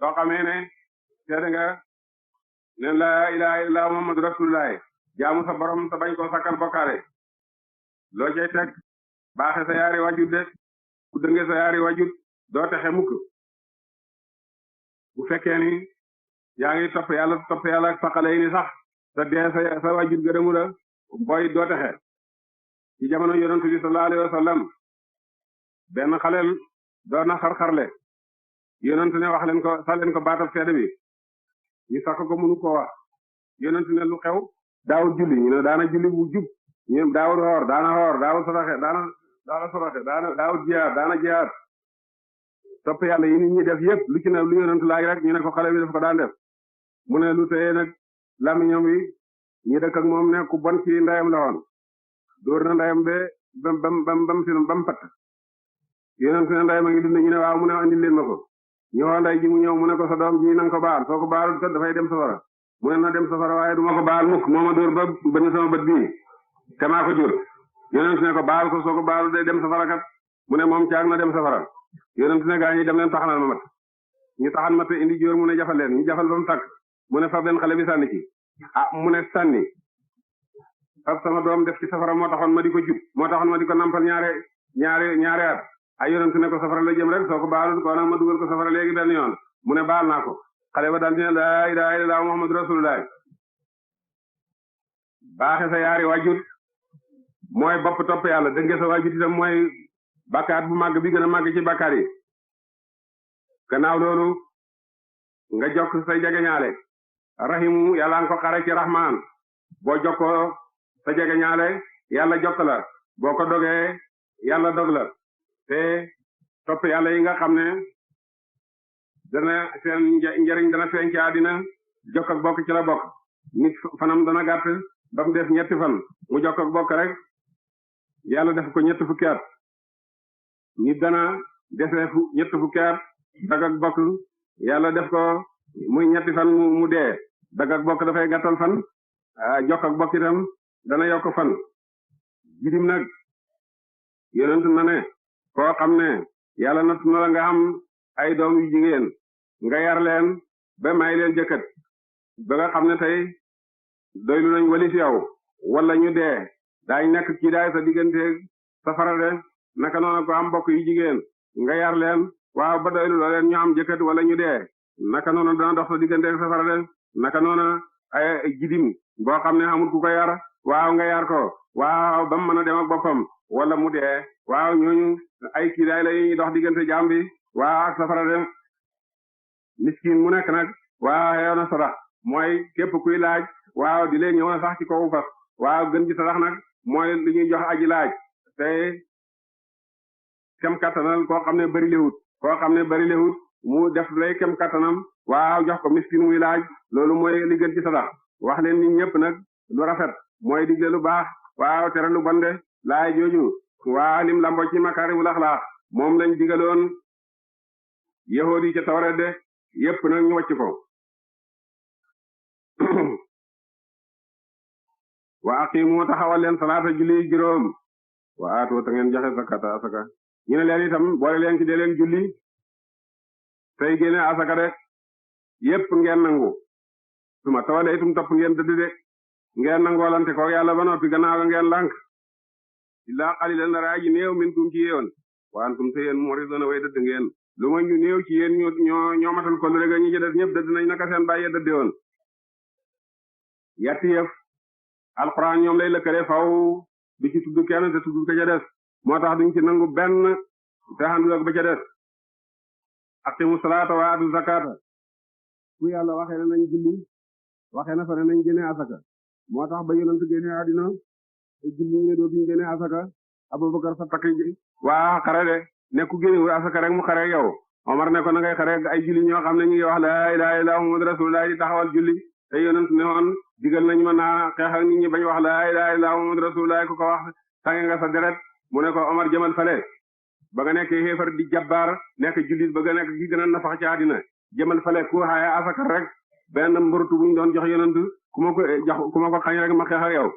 soo xamee ne seede nga ne laa ilaha illallah muhammadu rasulullah jaamu sa borom te bañ koo sakkal bokkaale loo cay teg baaxe sa yaari wajut de ku dënge sa yaari wajut doo texe mukk bu fekkee ni yaa ngi topp yàlla ak saqale yi ni sax te dee sa wajut gërëmu la booy doo texe ci jamono yonent bi sallallahu alayhi wasallam benn xaleel doon na xar-xarle yonent ne wax leen ko sax leen ko baatab seede bi ñu sakk ko mënu ko wax yonent ne lu xew daawul julli ñu ne daana julli bu jub ñu daawul xoor daana xoor daawul saraxe daana saraxe daawul jihaad topp yàlla yi nit ñi def yépp lu ci ne lu yonent laaj rek ñu ne ko xale bi daf ko daan def mu ne lu teye nag lamiñam wi ñi dëkk ak moom ne ku bon ci ndeyam la woon dóor na ndeyam bam patt yonent ne ndeyam a ngi dund ñu ne waaw mu ne andil leen ma ko ñu woo ndey ji mu ñëw mu ne ko sa doom ji nanga ko baal soo ko baalul kat dafay dem safara mu ne na dem safara waaye duma ko baal mukk moo ma dóor ba bënn sama bët bii te maa ko jur yonent ne ko baal ko soo ko baalul day dem safara kat mu ne moom caag na dem safara yonent ne gaa ñi dem leen taxanal ma mat ñu taxan mat indi jóor mu ne jafal leen ñu jafal ba mu tàkk mu ne fab leen xale bi sànni ci mu ne sànni fab sama doom def ci safara moo taxoon ma di ko jub moo taxoon ma di ko nampal ñaari at ay yonent ne ko safara la jëm rek soo ko baalul ko nag ma dugal ko safara léegi benn yoon mu ne baal naa ko xale ba daal di ne laa ilaaha illallaah muhammadu rasulullah baaxe sa yaari wajut mooy bopp topp yàlla dënge sa wajut itam mooy bakkaat bu màgg bi gën a màgg ci bakkaat yi gannaaw loolu nga jokk say jegeñaale rahimu yàlla nga ko xare ci rahmaan boo jokkoo sa jegeñaale yàlla jokk la boo ko dogee yàlla dog la te topp yàlla yi nga xam ne dana seen njëriñ dana feeñ ci àddina jokk ak bokk ci la bokk nit fanam dana gàtt ba mu def ñetti fan mu jokk ak bokk rek yàlla def ko ñetti fukki at nit dana desee ñetti fukki at dag ak bokk yàlla def ko muy ñetti fan mu dee dag ak bokk dafay gàttal fan jokk ak bokk itam dana yokk fan jidim nag yonent na ne koo xam ne yàlla natt na la nga am ay doom yu jigéen nga yar leen ba may leen jëkkët ba nga xam ne tey doylu nañ wali fi yow wala ñu dee daañ nekk ci daay sa diggante safara de naka noonu ko am mbokk yu jigéen nga yar leen waaw ba doylu la leen ñu am jëkkët wala ñu dee naka noonu dana dox sa diggante safara de naka noonu ay jidim boo xam ne amul ku ko yar waaw nga yar ko waaw ba mu mën a dem ak boppam wala mu dee waaw ñooñu ay kiidaay la ñuy dox diggante jaam bi waaw ak safara de miskin mu nekk nag waaw xeew na sadax mooy képp kuy laaj waaw di leen ñëw na sax ci kaw fas waaw gën ci sadax nag mooy li ñuy jox aji laaj te kem kattanal koo xam ne bari lewut mu def lay kem kattanam waaw jox ko miskin muy laaj loolu mooy li gën ci sadax wax leen nit ñëpp nag lu rafet mooy digle lu baax waaw tere lu bon de laay jooju waa lim lambo ci makaarimul axlaaq moom lañ digaloon yahuud yi ca tawreet de yépp nag ñu wàcc ko wa aqimu taxawal leen salaata julli juróom wa aatu ta ngeen joxe zakata asaka ñu ne leen itam boole leen ci de leen julli tey génne asaka de yépp ngeen nangu suma tawale itum topp ngeen dëdd de ngeen nangoolante ko yàlla ba noppi gannaaw ngeen lànk illaa qalilan dara aji néew minkum ci yéen wa antum te yéen muriduna way dëdd ngeen lu ma ñu néew ci yéen ñoo matal ko rek ñi ci des ñëpp dëdd nañ naka seen bàyyee dëdde woon yatti yëf alquran ñoom lay lëkkale faw du ci tudd kenn te tudd ka ca des moo tax duñ ci nangu benn te àndul ak ba ca des aqimu salaata wa atu zakata fu yàlla waxee ne nañ julli waxee na fa ne nañ génne asaka moo tax ba yonent génne àddina te julli ñu ne dootuñu génne asaka Abubakar fa takk waa xare de nekku génnewul asaka rek mu xare yow Omar ne ko na ngay xare ay julli ñoo xam ne ñu ngi wax la ilaha illallah muhammadu rasulullah di taxawal julli te yonent ne woon digal nañu ma naa xeex ak nit ñi bañ wax la ilaha illallah muhammadu rasulullah ku ko wax sange nga sa deret mu ne ko Omar jëmal fale ba nga nekk xéefar di jabbaar nekk jullit ba nga nekk gi gën a nafax ci àddina jëmal fale ku xaye asaka rek benn mburutu buñ doon jox yonent ku ma ko xañ rek ma xeex ak yow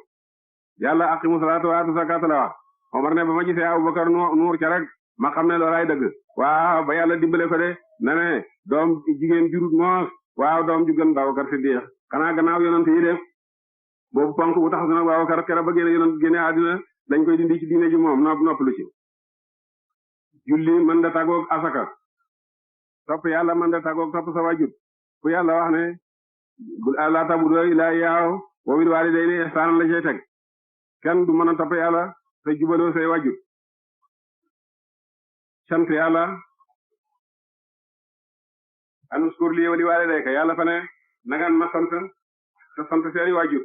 yàlla aqimu salaata wa atu zakata la wax Omar ne ba ma gisee Abubakar nuur ca rek ma xam ne loolaay dëgg waaw ba yàlla dimbale ko de na ne doom jigéen jurut moos waaw doom ju gën Babakar Siddiq xanaa gannaaw yonent yi def boobu ponk bu tax na Babakar kera ba génne yonent génne àddina dañ koy dindi ci diine ji moom noppalu ci julli mën da tàggoog asaka topp yàlla mën da tàggoog topp sa wajut fu yàlla wax ne laa ta'budu illaa iyyaahu wa bil waalidayni ihsaanan la cay teg kenn du mën a topp yàlla te jubaloo say wajut sant yàlla anushkur lii wa li waalidayka yàlla fa ne nangan ma sant te sant seeni wajut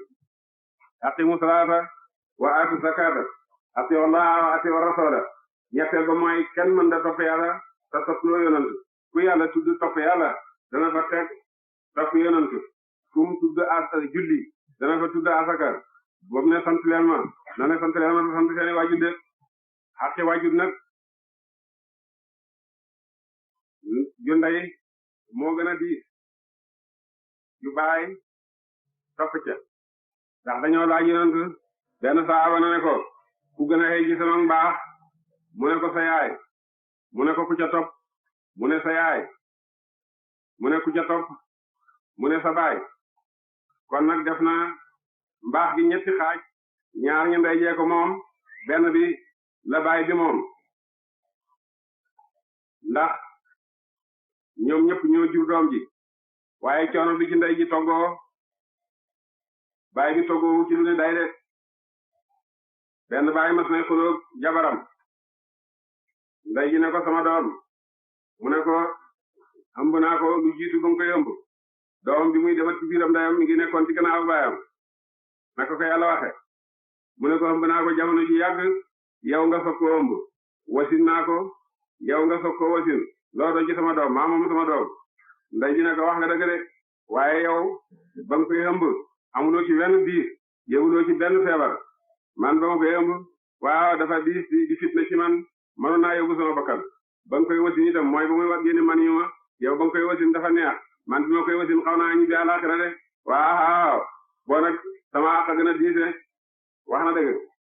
aqimu salaata wa aatu zakaata atii'u llaaha wa atii'u rasuula ñetteel ba mooy kenn mën da topp yàlla te topp loo yonant ku yàlla tudd topp yàlla dana fa teg topp yonant ku mu tudd julli dana fa tudd asaka boobu ne sant leen ma na ne sant leen ma te sant seeni wajut de xaqi wajut nag ju ndey moo gën a diis ju baay topp ca ndax dañoo laaj yonent benn saaba na ne ko ku gën a xëy ci sama mbaax mu ne ko sa yaay mu ne ko ku ca topp mu ne sa yaay mu ne ku ca topp mu ne sa baay kon nag def na mbaax gi ñetti xaaj ñaar ñu ndey jee ko moom benn bi la baay bi moom ndax ñoom ñëpp ñoo jur doom ji waaye coono bi ci ndey ji toggoo baay bi toggoo ci lu ne day de benn baay mas na xulóog jabaram ndey ji ne ko sama doom mu ne ko ëmb naa ko lu jiitu ba nga koy ëmb doom bi muy defat ci biiram ndeyam mi ngi nekkoon ci gannaaw baayam naka ko yàlla waxe mu ne ko ëmb naa ko jamono ji yàgg yow nga soog ko ëmb wasin naa ko yow nga soog ko wasin loo doon ci sama doom maa moom sama doom ndey ji ne ko wax nga dëgg de waaye yow ba nga koy ëmb amuloo ci benn diis yëguloo ci benn feebar man ba ma koy ëmb waaw dafa diis di fitna ci man mënoon naa yóbbu sama bakkan ba nga koy wasin itam mooy ba muy wat génne man yu ma yow ba nga koy wasin dafa neex man bi ma koy wasin xaw naa ñibbi àllaaxira de waaw boo nag sama àq gën a diise wax na dëgg